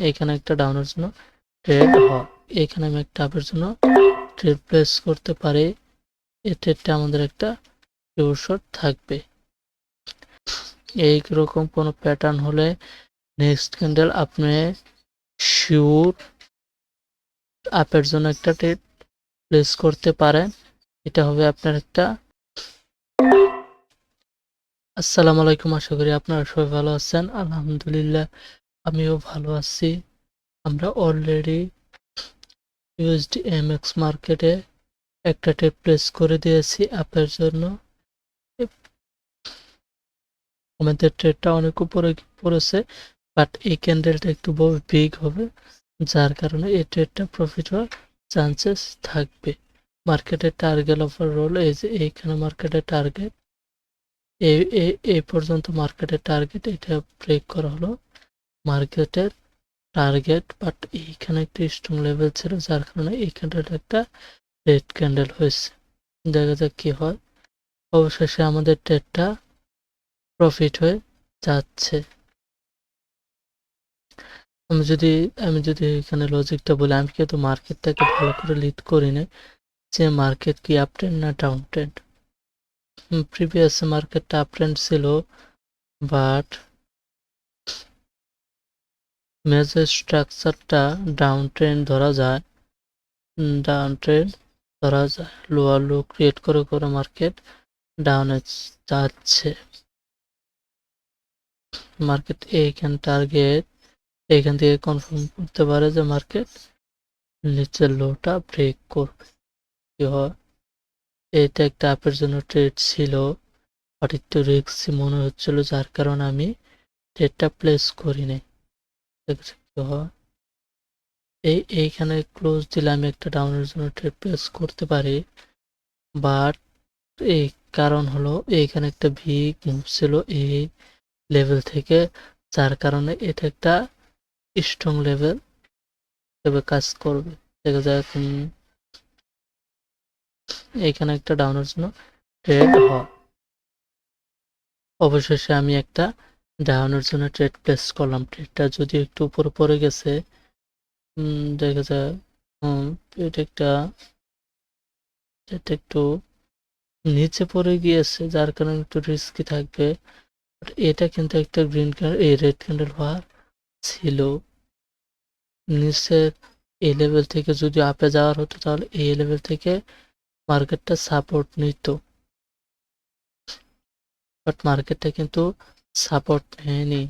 এখানে একটা ডাউনের জন্য ট্রেড হয়, এখানে আমি একটা আপের জন্য ট্রেড প্লেস করতে পারি। এই ট্রেডটা আমাদের একটা পিওর শর্ট থাকবে। এইরকম কোনো প্যাটার্ন হলে নেক্সট ক্যান্ডেল আপনি শিওর আপের জন্য একটা ট্রেড প্লেস করতে পারেন। এটা হবে আপনার একটা। আসসালামু আলাইকুম, আশা করি আপনারা সবাই ভালো আছেন। আলহামদুলিল্লাহ আমিও ভালো আছি। আমরা অলরেডি ইউএসডি এমএক্স মার্কেটে একটা ট্রেড প্লেস করে দিয়েছি আপের জন্য। আমাদের ট্রেডটা অনেক উপরে পড়েছে, বাট এই ক্যান্ডেলটা একটু বিগ হবে, যার কারণে এই ট্রেডটা প্রফিট হওয়ার চান্সেস থাকবে। মার্কেটের টার্গেট ওভারঅল এই যে এইখানে মার্কেটের টার্গেট, এই পর্যন্ত মার্কেটের টার্গেট এটা ব্রেক করা হলো মার্কেটের টার্গেট, বাট এইখানে একটা স্ট্রং লেভেল ছিল, যার কারণে এই ক্যান্ডেলটা একটা রেড ক্যান্ডেল হয়েছে। দেখা যাক কি হয়। অবশেষে আমাদের ট্রেডটা প্রফিট হয়ে যাচ্ছে। আমি যদি এখানে লজিকটা বলি, আমি কিন্তু মার্কেটটাকে ভালো করে লিড করি না যে মার্কেট কি আপ ট্রেন্ড না ডাউন ট্রেন্ড। প্রিভিয়াস মার্কেটটা আপ ট্রেন্ড ছিল, বাট মেজর স্ট্রাকচারটা ডাউন ট্রেন্ড ধরা যায়। লোয়ার লো ক্রিয়েট করে করে মার্কেট ডাউনে যাচ্ছে। মার্কেট এইখান টার্গেট এইখান থেকে কনফার্ম করতে পারে যে মার্কেট নিচের লোটা ব্রেক করবে। কি হয়, এটা একটা আপের জন্য ট্রেড ছিল, বাট একটু রিস্কি মনে হচ্ছিল, যার কারণে আমি ট্রেডটা প্লেস করি নাই। কি হয়, এইখানে ক্লোজ দিলে আমি একটা ডাউনের জন্য ট্রেড প্লেস করতে পারি, বাট এই কারণ হলো এইখানে একটা বিগ মুভ ছিল এই লেভেল থেকে, যার কারণে এটা একটা স্ট্রং লেভেল হিসেবে কাজ করবে। দেখা যায় এইখানে একটা ডাউনের জন্য ট্রেড হয়। অবশেষে আমি একটা ডাউনের জন্য ট্রেড প্লেস করলাম। ট্রেডটা যদি একটু উপরে পড়ে গেছে, দেখা যায় এটা একটু নিচে পড়ে গিয়েছে, যার কারণে একটু রিস্কি থাকবে। এটা কিন্তু একটা গ্রিন ক্যান্ডেল, এই রেড ক্যান্ডেল হওয়ার ছিল। নিচের এই লেভেল থেকে যদি আপে যাওয়ার হতো, তাহলে এই লেভেল থেকে মার্কেটটা সাপোর্ট নিত, বাট মার্কেটটা কিন্তু সাপোর্ট নেয়নি।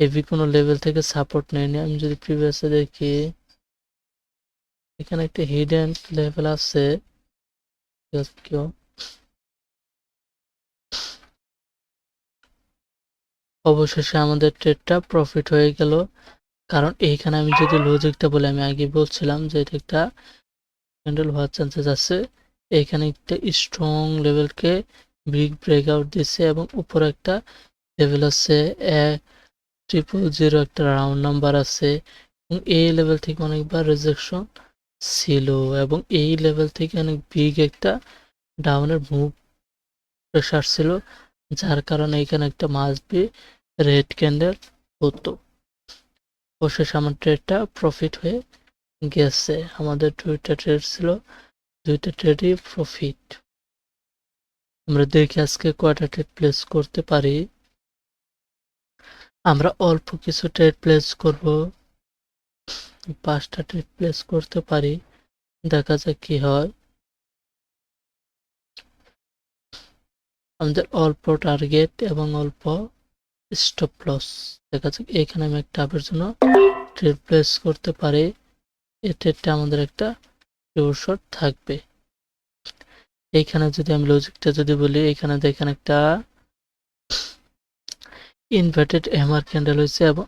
হেভি কোনো লেভেল থেকে সাপোর্ট নেয়নি। আমি যদি প্রিভিয়াসে দেখি, এখানে একটা হিডেন লেভেল আছে। অবশেষে আমাদের ট্রেডটা প্রফিট হয়ে গেল, কারণ এইখানে আমি যদি লজিকটা বলি, আমি আগে বলছিলাম যে এটা একটা ক্যান্ডেল হওয়ার চান্সেস আছে। এখানে একটা স্ট্রং লেভেলকে বিগ ব্রেকআউট দিচ্ছে, এবং উপরে একটা লেভেল আছে 000, একটা রাউন্ড নাম্বার আছে, এবং এই লেভেল থেকে অনেকবার রিজেকশন ছিল, এবং এই লেভেল থেকে অনেক বিগ একটা ডাউনের মুভ প্রেশার ছিল, যার কারণে এখানে একটা মাস্ট বি রেড ক্যান্ডেল হতো। অবশেষে আমার ট্রেডটা প্রফিট হয়ে গেছে। আমাদের দুইটা ট্রেড ছিল, দুইটা ট্রেডই প্রফিট। আমরা দেখি আজকে কয়টা ট্রেড প্লেস করতে পারি। আমরা অল্প কিছু ট্রেড প্লেস করব, 5টা ট্রেড প্লেস করতে পারি, দেখা যাক কি হয়। আমাদের অল্প টার্গেট এবং অল্প স্টপ লস। দেখা যাক, এখানে আমি একটা আপের জন্য ট্রেড প্লেস করতে পারি। এই ট্রেডটা আমাদের একটা পিওর শট থাকবে। এইখানে যদি আমি লজিকটা যদি বলি, এখানে দেখেন একটা ইনভার্টেড হ্যামার ক্যান্ডেল হয়েছে, এবং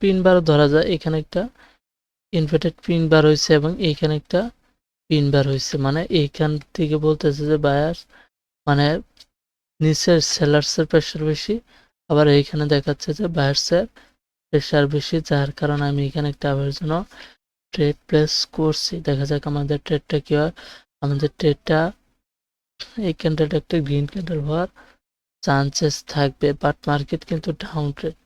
পিন বার ধরা যায়। এখানে একটা ইনভার্টেড পিন বার হয়েছে, এবং এইখানে একটা পিন বার হয়েছে, মানে এইখান থেকে বলতেছে যে বায়ার, মানে নিচের সেলার্সের প্রেশার বেশি, আবার এইখানে দেখাচ্ছে যে বায়ার্সের প্রেশার বেশি, যার কারণে আমি এখানে একটা আবার জন্য ট্রেড প্লেস করছি। দেখা যাক আমাদের ট্রেডটা কি হয়। আমাদের ট্রেডটা এই ক্যান্ডেলটা একটা গ্রিন ক্যান্ডেল হওয়ার চান্সেস থাকবে, বাট মার্কেট কিন্তু ডাউন ট্রেড,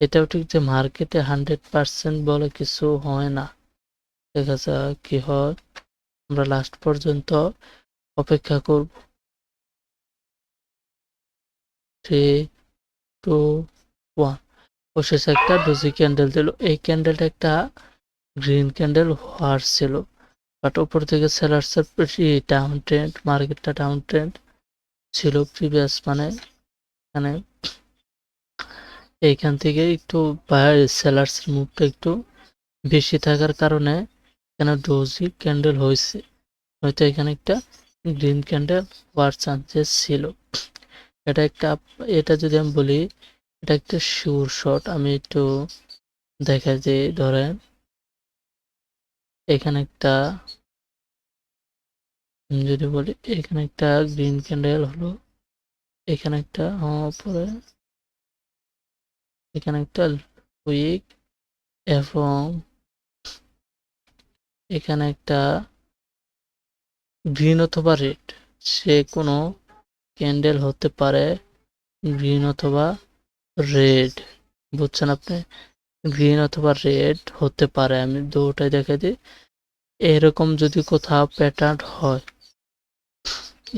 এটাও ঠিক যে মার্কেটে 100% বলে কিছু হয় না, দেখা যাক কি হয়। আমরা লাস্ট পর্যন্ত অপেক্ষা করব। 3, 2, 1। অবশেষে একটা ডোজি ক্যান্ডেল দিল। এই ক্যান্ডেলটা একটা গ্রিন ক্যান্ডেল হওয়ার ছিল, বাট উপর থেকে সেলার্সের ডাউন ট্রেন্ড, মার্কেটটা ডাউন ট্রেন্ড ছিল প্রিভিয়াস, মানে এখানে এইখান থেকে একটু সেলার্সের মুভটা একটু বেশি থাকার কারণে এখানে ডোজি ক্যান্ডেল হয়েছে, হয়তো এখানে একটা গ্রিন ক্যান্ডেল হওয়ার চান্সেস ছিল। এটা যদি আমি বলি এটা একটা শিওর শট। আমি একটু দেখাই যে ধরেন এখানে একটা, যদি বলি এখানে একটা গ্রিন ক্যান্ডেল হলো, এখানে একটা পরে এখানে একটা উইক, এবং এখানে একটা গ্রিন অথবা রেড, সে কোনো ক্যান্ডেল হতে পারে গ্রিন অথবা রেড, বুঝছেন আপনি? গ্রিন অথবা রেড হতে পারে, আমি দুটাই দেখাই দিই। এরকম যদি কোথাও প্যাটার্ন হয়,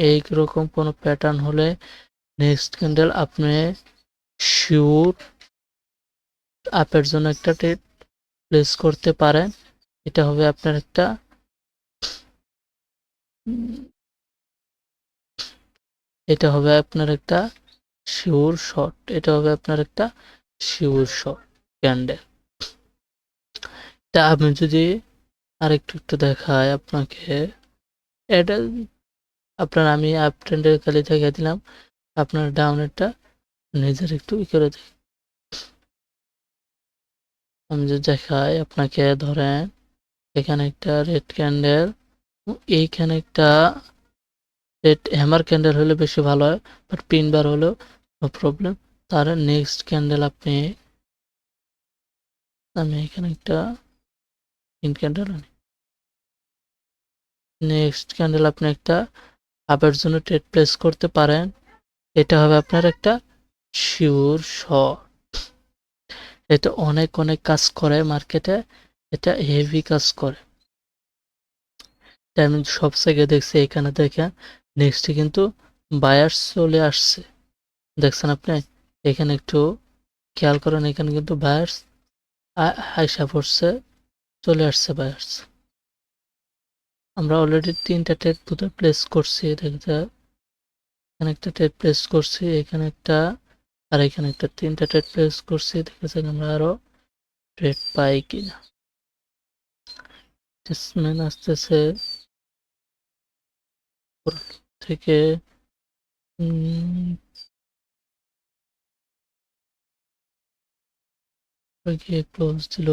এইরকম কোনো প্যাটার্ন হলে নেক্সট ক্যান্ডেল আপনি শিওর আপের জন্য একটা ট্রেড প্লেস করতে পারেন। এটা হবে আপনার একটা এটা হবে আপনার একটা শিওর শট, এটা হবে আপনার একটা শিওর শট ক্যান্ডেল। তা আমি যদি আরেকটু একটু দেখাই আপনাকে, এটা আপনার আমি আপ ট্রেন্ডের খালি দেখিয়ে দিলাম, আপনার ডাউনেরটা নিজের একটু ই করে দিই। আমি যদি দেখাই আপনাকে, ধরেন এখানে একটা রেড ক্যান্ডেল, এইখানে একটা রেড হ্যামার ক্যান্ডেল হলে বেশি ভালো হয়, বাট পিন বার হলেও নো প্রবলেম। তার নেক্সট ক্যান্ডেল আমি এখানে একটা পিন ক্যান্ডেল আনি, নেক্সট ক্যান্ডেল আপনি একটা আপের জন্য ট্রেড প্লেস করতে পারেন। এটা হবে আপনার একটা শিওর শট। এটা অনেক অনেক কাজ করে মার্কেটে, এটা হেভি কাজ করে। আমি সব জায়গায় দেখছি, এখানে দেখেন নেক্সটে কিন্তু বায়ার্স চলে আসছে, দেখছেন আপনি? এখানে একটু খেয়াল করেন, এখানে কিন্তু বায়ার্স আয়সা পড়ছে, চলে আসছে বায়ার্স। আমরা অলরেডি 3টা ট্রেড বোধহয় প্লেস করছি, দেখতে এখানে একটা ট্রেড প্লেস করছি, এখানে একটা, আর এখানে একটা, 3টা ট্রেড প্লেস করছি। দেখা যাক আমরা আরো ট্রেড পাই কিনা। টেসম্যান আসতেছে থেকে গিয়ে ক্লোজ দিল।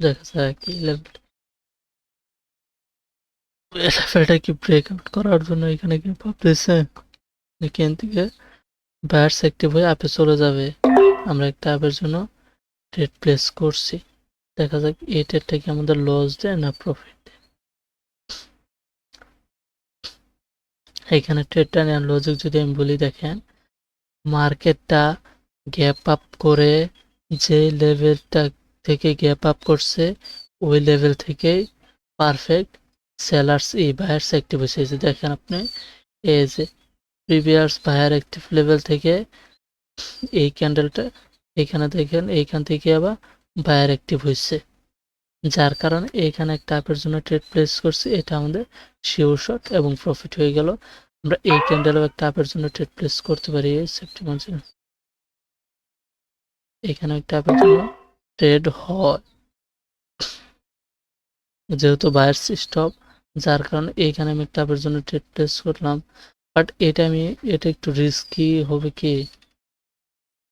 দেখা যাক কি লেভেলটা কি ব্রেকআউট করার জন্য এখানে কি ভাবতেছে, এখান থেকে বায়ার্স অ্যাক্টিভ হয়ে আপে চলে যাবে। আমরা একটা আপের জন্য ট্রেড প্লেস করছি, দেখা যাক এই ট্রেডটা কি আমাদের লস দেয় না প্রফিট দেয়। এখানে ট্রেডটা নেওয়ার লজিক যদি আমি বলি, দেখেন মার্কেটটা গ্যাপ আপ করে যে লেভেলটা থেকে গ্যাপ আপ করছে ওই লেভেল থেকেই পারফেক্ট সেলার্স বায়ার্স অ্যাক্টিভ হয়েছে। দেখেন আপনি এই যে প্রিভিয়াস বায়ার অ্যাক্টিভ লেভেল থেকে এই ক্যান্ডেলটা এখানে দেখেন, এইখান থেকে আবার বায়ার অ্যাক্টিভ হয়েছে, যার কারণে এখানে একটা আপের জন্য ট্রেড প্লেস করছি, এটা আমাদের শিওর শট এবং প্রফিট হয়ে গেল। আমরা এই ক্যান্ডেলও একটা আপের জন্য ট্রেড প্লেস করতে পারি সেপ্টেম্বর, এখানে একটা আপের জন্য ট্রেড হয়, যেহেতু বায়ার স্টপ, যার কারণে এইখানে আমি একটা আপের জন্য ট্রেড প্লেস করলাম। বাট এটা একটু রিস্কি হবে কি,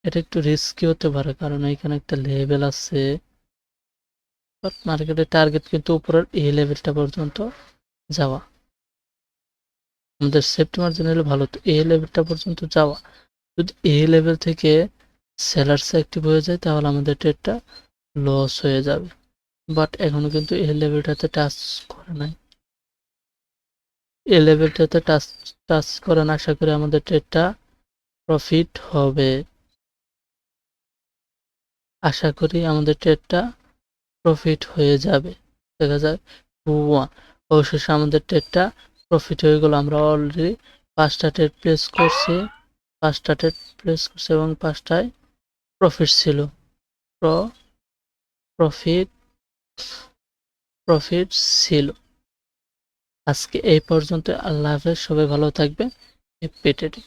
এটা একটু রিস্কি হতে পারে, কারণ এখানে একটা লেভেল আছে, বাট মার্কেটের টার্গেট কিন্তু উপরের এই লেভেলটা পর্যন্ত যাওয়া। আমাদের সেফটি মার্জিন হলে ভালো, তো এই লেভেলটা পর্যন্ত যাওয়া। যদি এই লেভেল থেকে সেলার্স অ্যাক্টিভ হয়ে যায় তাহলে আমাদের ট্রেডটা লস হয়ে যাবে, বাট এখনো কিন্তু এই লেভেলটাতে টাচ করে নাই। এই লেভেলটাতে টাচ করেন, আশা করি আমাদের ট্রেডটা প্রফিট হবে। আশা করি আমাদের ট্রেডটা প্রফিট হয়ে যাবে। দেখা যায় 2-1 অবশেষে আমাদের ট্রেডটা প্রফিট হয়ে গেল। আমরা অলরেডি 5টা ট্রেড প্লেস করছি, 5টা ট্রেড প্লেস করছি এবং 5টায় প্রফিট ছিল। প্রফিট প্রফিট ছিল। আজকে এই পর্যন্ত। আল্লাহ হাফেজ, সবাই ভালো থাকবেন। Happy trading.